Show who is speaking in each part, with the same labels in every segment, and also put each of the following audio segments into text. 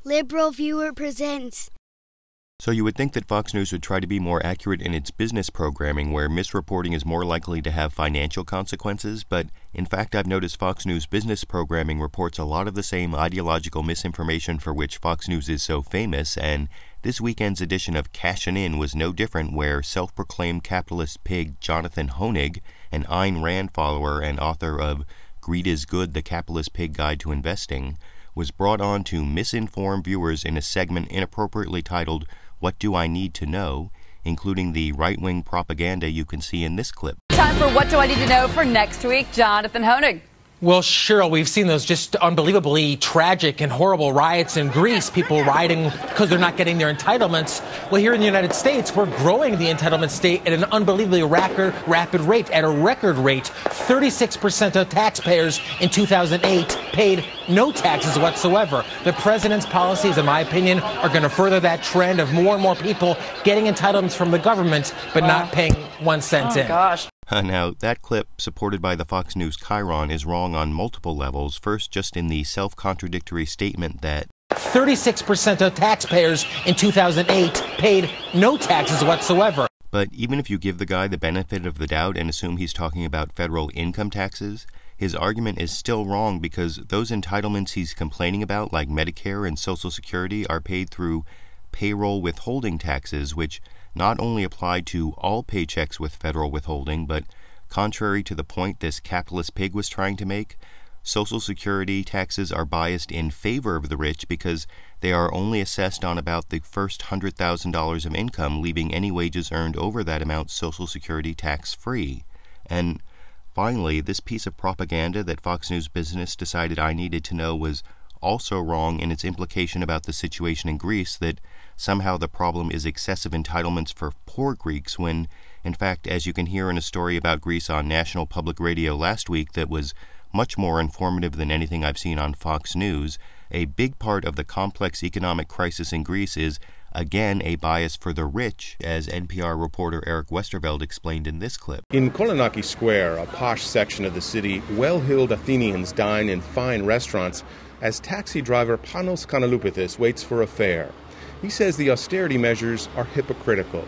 Speaker 1: LiberalViewer presents.
Speaker 2: So you would think that Fox News would try to be more accurate in its business programming, where misreporting is more likely to have financial consequences, but in fact I've noticed Fox News business programming reports a lot of the same ideological misinformation for which Fox News is so famous, and this weekend's edition of Cashin In was no different, where self-proclaimed capitalist pig Jonathan Hoenig, an Ayn Rand follower and author of Greed is Good, The Capitalist Pig Guide to Investing, was brought on to misinform viewers in a segment inappropriately titled What Do I Need to Know?, including the right-wing propaganda you can see in this clip.
Speaker 3: Time for What Do I Need to Know for next week, Jonathan Hoenig.
Speaker 4: Well, Cheryl, we've seen those just unbelievably tragic and horrible riots in Greece, people rioting because they're not getting their entitlements. Well, here in the United States, we're growing the entitlement state at an unbelievably rapid rate, at a record rate. 36% of taxpayers in 2008 paid no taxes whatsoever. The president's policies, in my opinion, are going to further that trend of more and more people getting entitlements from the government, but not paying 1 cent in.
Speaker 3: Gosh.
Speaker 2: Now, that clip, supported by the Fox News chyron, is wrong on multiple levels. First, just in the self-contradictory statement that
Speaker 4: 36% of taxpayers in 2008 paid no taxes whatsoever.
Speaker 2: But even if you give the guy the benefit of the doubt and assume he's talking about federal income taxes, his argument is still wrong, because those entitlements he's complaining about, like Medicare and Social Security, are paid through payroll withholding taxes, which not only apply to all paychecks with federal withholding, but contrary to the point this capitalist pig was trying to make, Social Security taxes are biased in favor of the rich because they are only assessed on about the first $100,000 of income, leaving any wages earned over that amount Social Security tax-free. And finally, this piece of propaganda that Fox News Business decided I needed to know was also wrong in its implication about the situation in Greece, that somehow the problem is excessive entitlements for poor Greeks, when, in fact, as you can hear in a story about Greece on National Public Radio last week that was much more informative than anything I've seen on Fox News, a big part of the complex economic crisis in Greece is, again, a bias for the rich, as NPR reporter Eric Westerveld explained in this clip.
Speaker 5: In Kolonaki Square, a posh section of the city, well-heeled Athenians dine in fine restaurants as taxi driver Panos Kanaloupithis waits for a fare. He says the austerity measures are hypocritical.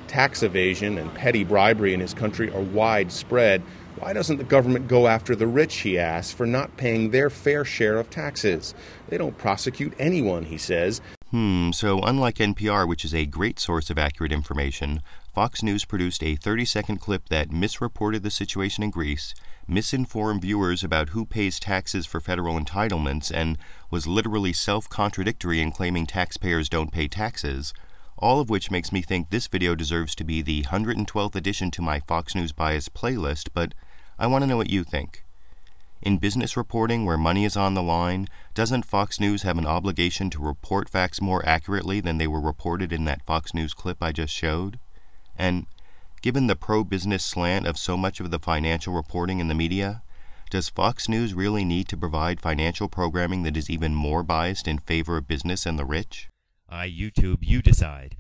Speaker 5: Tax evasion and petty bribery in his country are widespread. Why doesn't the government go after the rich, he asks, for not paying their fair share of taxes? They don't prosecute anyone, he says.
Speaker 2: So unlike NPR, which is a great source of accurate information, Fox News produced a 30-second clip that misreported the situation in Greece, misinformed viewers about who pays taxes for federal entitlements, and was literally self-contradictory in claiming taxpayers don't pay taxes, all of which makes me think this video deserves to be the 112th addition to my Fox News Bias playlist, but I want to know what you think. In business reporting, where money is on the line, doesn't Fox News have an obligation to report facts more accurately than they were reported in that Fox News clip I just showed? And given the pro-business slant of so much of the financial reporting in the media, does Fox News really need to provide financial programming that is even more biased in favor of business and the rich?
Speaker 6: YouTube, you decide.